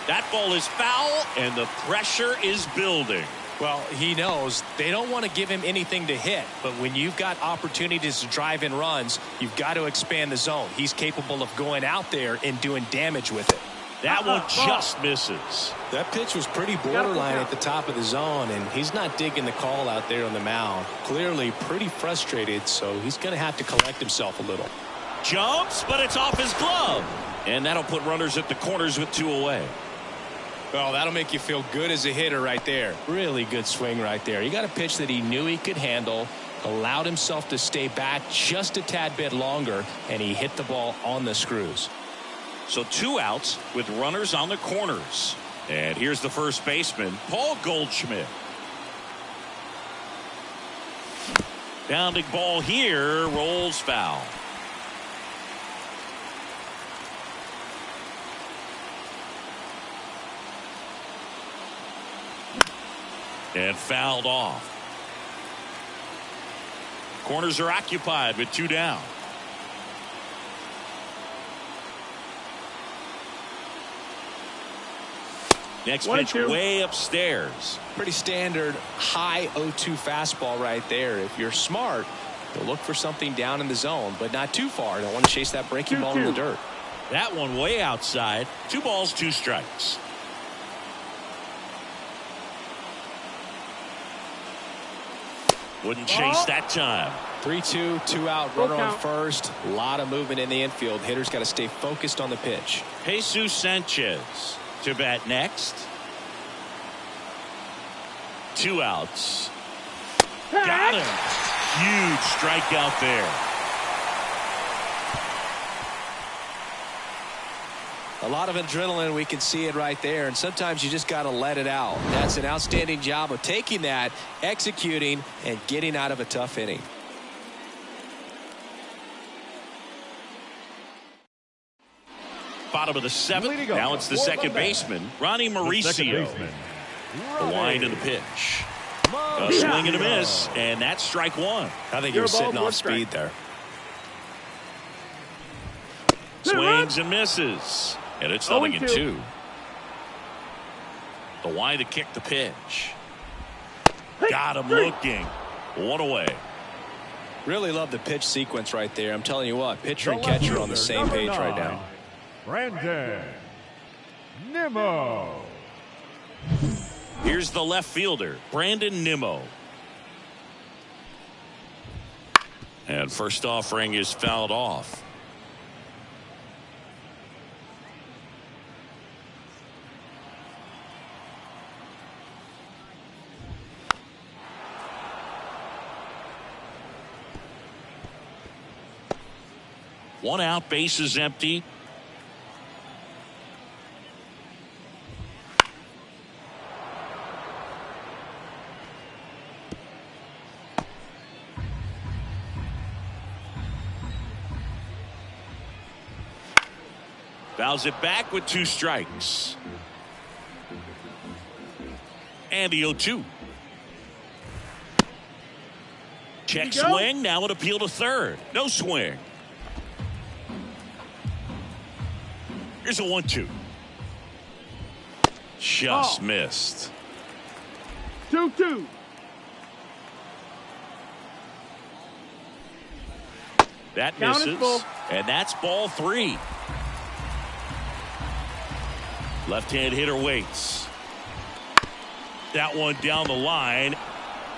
That ball is foul, and the pressure is building. Well, he knows they don't want to give him anything to hit, but when you've got opportunities to drive in runs, you've got to expand the zone. He's capable of going out there and doing damage with it. That one just misses. That pitch was pretty borderline at the top of the zone, and he's not digging the call out there on the mound. Clearly pretty frustrated, so he's going to have to collect himself a little. Jumps, but it's off his glove. And that'll put runners at the corners with 2 away. Well, that'll make you feel good as a hitter right there. Really good swing right there. He got a pitch that he knew he could handle, allowed himself to stay back just a tad bit longer, and he hit the ball on the screws. So 2 outs with runners on the corners. And here's the first baseman, Paul Goldschmidt. Bounding ball here, rolls foul. And fouled off. Corners are occupied with 2 down. Next pitch way upstairs. Pretty standard high 0-2 fastball right there. If you're smart, you'll look for something down in the zone, but not too far. Don't want to chase that breaking ball in the dirt. That one way outside. 2 balls, 2 strikes. Wouldn't chase that time. 3-2, 2 out, runner on first. A lot of movement in the infield. Hitters got to stay focused on the pitch. Jesus Sanchez to bat next. 2 outs. Got him. Huge strikeout there. A lot of adrenaline, we can see it right there, and sometimes you just got to let it out. That's an outstanding job of taking that, executing, and getting out of a tough inning. Bottom of the 7th. Now it's the second baseman, Ronnie Mauricio. The wind of the pitch. A swing and a miss, and that's strike 1. I think he was sitting off speed there. Swings and misses. And it's 0-2. The wind to kick the pitch. Got him looking. 1 away. Really love the pitch sequence right there. I'm telling you what, pitcher and catcher are on the same page right now. Brandon Nimmo. Here's the left fielder, Brandon Nimmo. And first offering is fouled off. One out, base is empty. Fouls it back with 2 strikes. And the 0-2. Check swing. Now an appeal to third. No swing. Here's a 1-2. Just missed. 2-2. That misses. And that's ball 3. Left-hand hitter waits. That one down the line.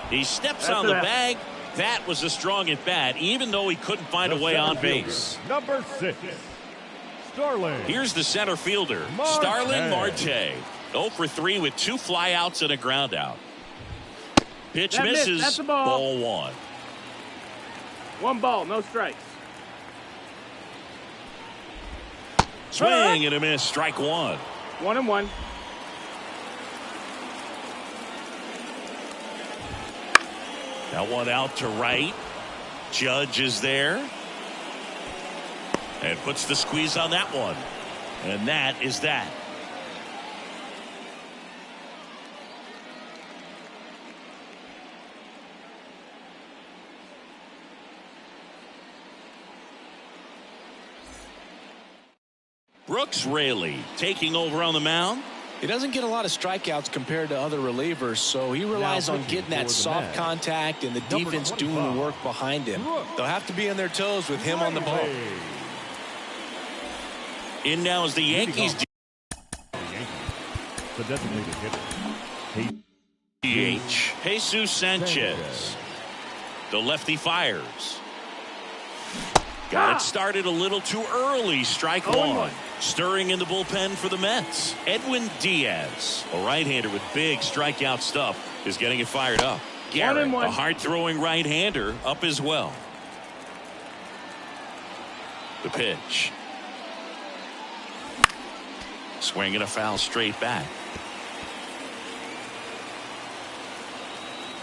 He steps on the bag. That was a strong at bat, even though he couldn't find a way on base. Number 6. Starling. Here's the center fielder, Starling Marte. 0 for 3 with 2 flyouts and a ground out. Pitch misses. That's a ball. Ball 1. 1 ball, no strikes. Swing and a miss. Strike 1. 1-1. That one out to right. Judge is there. And puts the squeeze on that one. And that is that. Brooks Raley taking over on the mound. He doesn't get a lot of strikeouts compared to other relievers, so he relies on getting that soft contact and the defense doing the work behind him. They'll have to be on their toes with him on the ball. In now is the Yankees. The designated hitter. DH, Jesus Sanchez. The lefty fires. Got it started a little too early. Strike one. Stirring in the bullpen for the Mets. Edwin Diaz, a right-hander with big strikeout stuff, is getting it fired up. Garrett, a hard-throwing right-hander, up as well. The pitch. Swinging a foul straight back.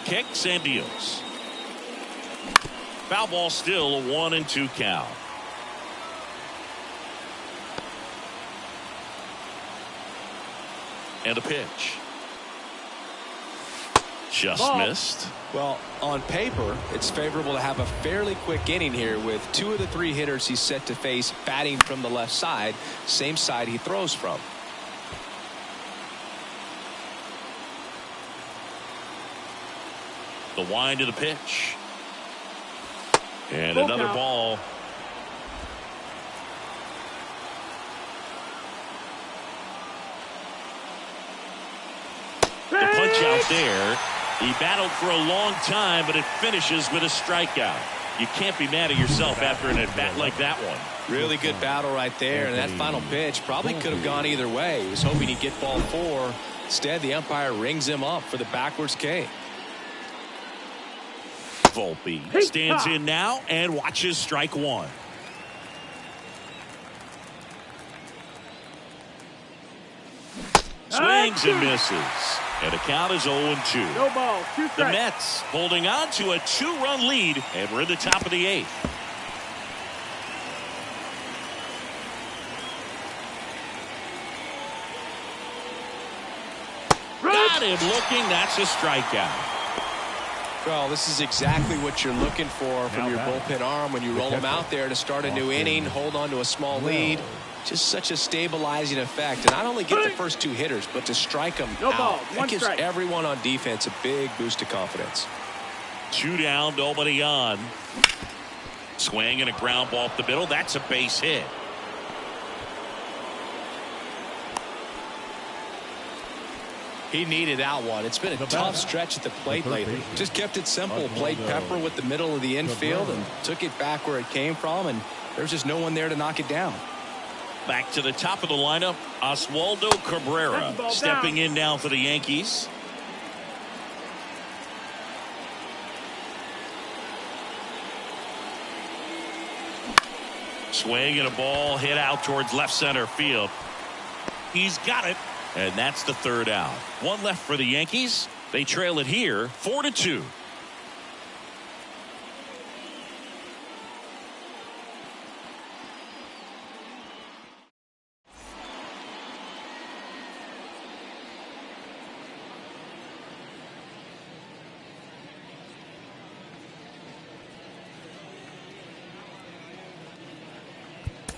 Kicks and deals. Foul ball, still a 1-2 count. And a pitch. Just missed. Well, on paper, it's favorable to have a fairly quick inning here with 2 of the 3 hitters he's set to face batting from the left side, same side he throws from. The wind of the pitch. And another ball. The punch out there. He battled for a long time, but it finishes with a strikeout. You can't be mad at yourself after an at-bat like that one. Really good battle right there, and that final pitch probably could have gone either way. He was hoping he'd get ball 4. Instead, the umpire rings him up for the backwards K. Volpe stands in now and watches strike one. Swings and misses. And the count is 0-2. No ball, 2 strikes. The Mets holding on to a 2-run lead, and we're in the top of the 8th. Got him looking. That's a strikeout. Well, this is exactly what you're looking for from your bullpen arm when you roll them out there to start a new inning, hold on to a small lead. Just such a stabilizing effect. And not only get the first 2 hitters, but to strike them out. That gives everyone on defense a big boost of confidence. 2 down, nobody on. Swing and a ground ball up the middle. That's a base hit. He needed that one. It's been a tough stretch at the plate lately. Just kept it simple. Played pepper with the middle of the infield and took it back where it came from. And there's just no one there to knock it down. Back to the top of the lineup, Oswaldo Cabrera stepping in now for the Yankees. Swing and a ball hit out towards left center field. He's got it, and that's the 3rd out. 1 left for the Yankees. They trail it here 4-2.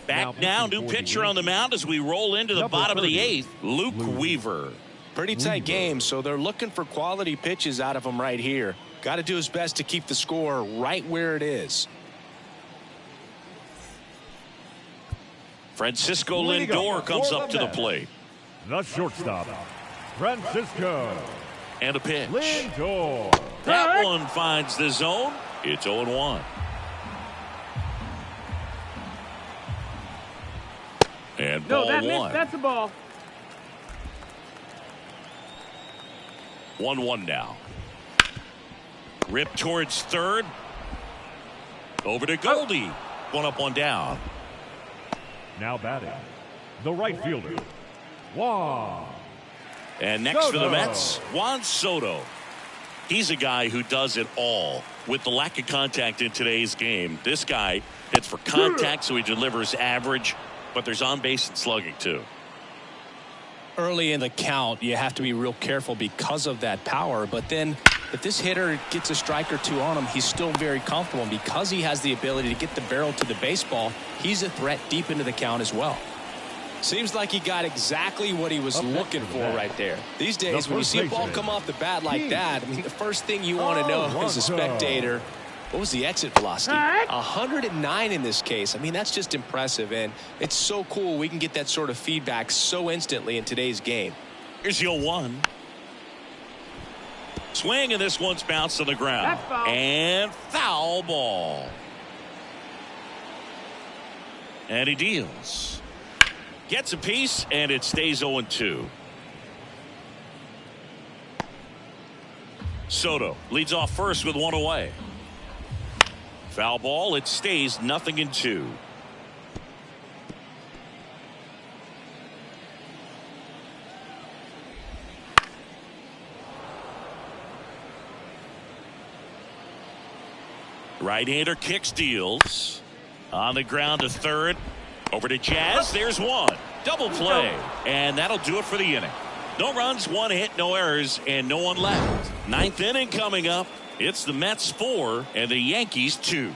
Back now, new pitcher on the mound as we roll into the bottom of the 8th, Luke Weaver. Pretty tight game, so they're looking for quality pitches out of him right here. Got to do his best to keep the score right where it is. Francisco Lindor comes up to the plate. The shortstop, Francisco. And a pitch. Lindor. That one finds the zone. It's 0-1. And ball that 1. missed. That's a ball. 1-1 now. Rip towards 3rd. Over to Goldie. 1 up, 1 down. Now batting, the right fielder, Juan. And next for the Mets, Juan Soto. He's a guy who does it all. With the lack of contact in today's game, this guy hits for contact, so he delivers average. But there's on base and slugging too. Early in the count, you have to be real careful because of that power. But then if this hitter gets a strike or 2 on him, he's still very comfortable. And because he has the ability to get the barrel to the baseball, he's a threat deep into the count as well. Seems like he got exactly what he was looking for right there. These days, when you see a ball come off the bat like that, I mean, the first thing you want to know as a spectator, what was the exit velocity? 109 in this case. I mean, that's just impressive, and it's so cool we can get that sort of feedback so instantly in today's game. Here's your 1. Swing, and this one's bounced to the ground. Foul. And foul ball. And he deals. Gets a piece, and it stays 0-2. Soto leads off first with 1 away. Foul ball. It stays 0-2. Right-hander kicks, deals. On the ground to third. Over to Jazz. There's 1. Double play. And that'll do it for the inning. No runs, 1 hit, no errors, and no one left. 9th inning coming up. It's the Mets 4 and the Yankees 2.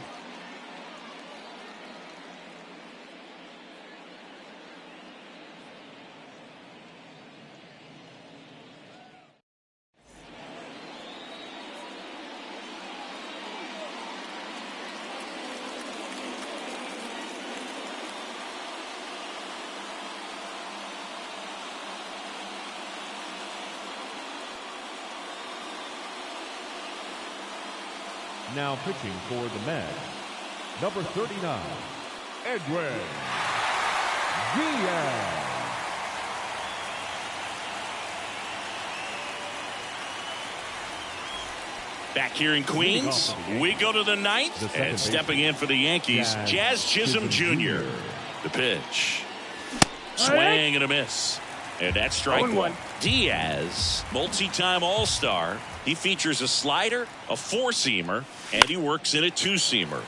Now pitching for the Mets, number 39, Edwin Diaz. Back here in Queens, we go to the 9th, and stepping in for the Yankees, Jazz Chisholm Jr. The pitch. Swing and a miss. And that's strike 1. Diaz, multi-time All-Star. He features a slider, a 4-seamer, and he works in a 2-seamer.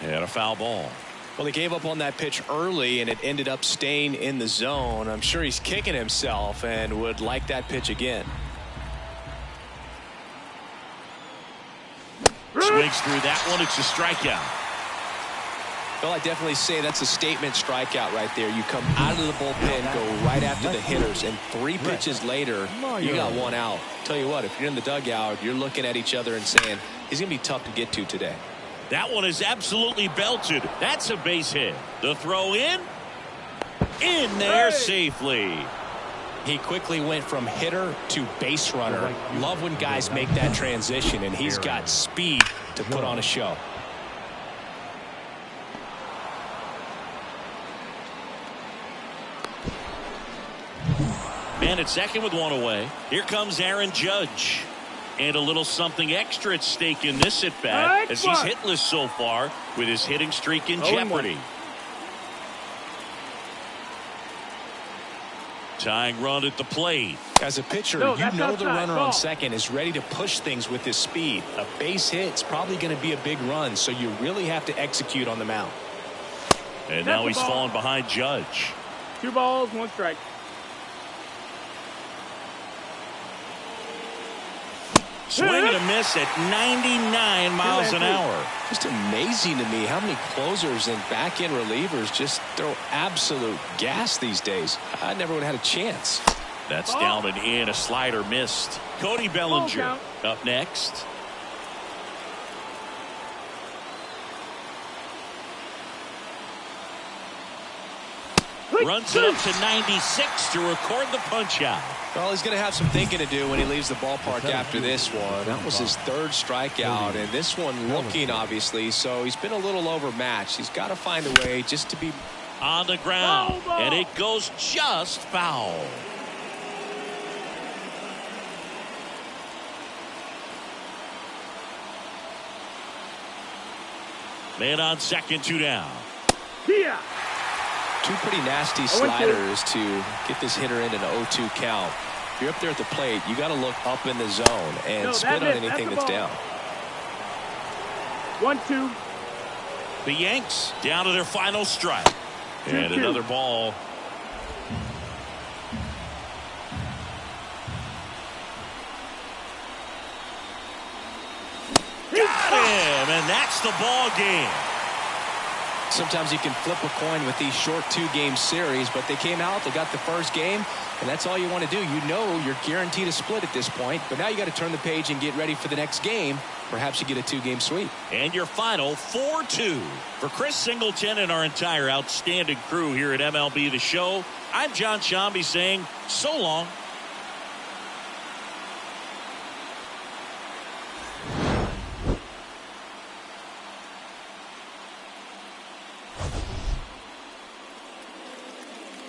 And a foul ball. Well, he gave up on that pitch early, and it ended up staying in the zone. I'm sure he's kicking himself and would like that pitch again. Swings through that one. It's a strikeout. Well, I definitely say that's a statement strikeout right there. You come out of the bullpen, go right after the hitters, and 3 pitches later, you got 1 out. Tell you what, if you're in the dugout, you're looking at each other and saying, he's going to be tough to get to today. That one is absolutely belted. That's a base hit. The throw in there safely. He quickly went from hitter to base runner. Love when guys make that transition, and he's got speed to put on a show. Man at second with 1 away. Here comes Aaron Judge. And a little something extra at stake in this at bat as he's hitless so far with his hitting streak in jeopardy. Tying run at the plate. As a pitcher, you know the runner on second is ready to push things with his speed. A base hit's probably going to be a big run, so you really have to execute on the mound. And now he's fallen behind Judge. 2 balls, 1 strike. Swing and a miss at 99 miles an hour. Just amazing to me how many closers and back-end relievers just throw absolute gas these days. I never would have had a chance. That's down and in. A slider missed. Cody Bellinger up next. Runs it up to 96 to record the punch out. Well, he's going to have some thinking to do when he leaves the ballpark after this one. That was his 3rd strikeout, and this one looking, obviously, so he's been a little overmatched. He's got to find a way just to be on the ground, and it goes just foul. Man on second, 2 down. Yeah. 2 pretty nasty sliders to get this hitter in an 0-2 count. If you're up there at the plate, you got to look up in the zone and spit on anything that's down. 1-2. The Yanks down to their final strike. And another ball. Got him, and that's the ball game. Sometimes you can flip a coin with these short 2-game series, but they came out, they got the first game, and that's all you want to do. You know you're guaranteed a split at this point, but now you got to turn the page and get ready for the next game. Perhaps you get a 2-game sweep. And your final 4-2. For Chris Singleton and our entire outstanding crew here at MLB The Show, I'm John Shambi saying so long.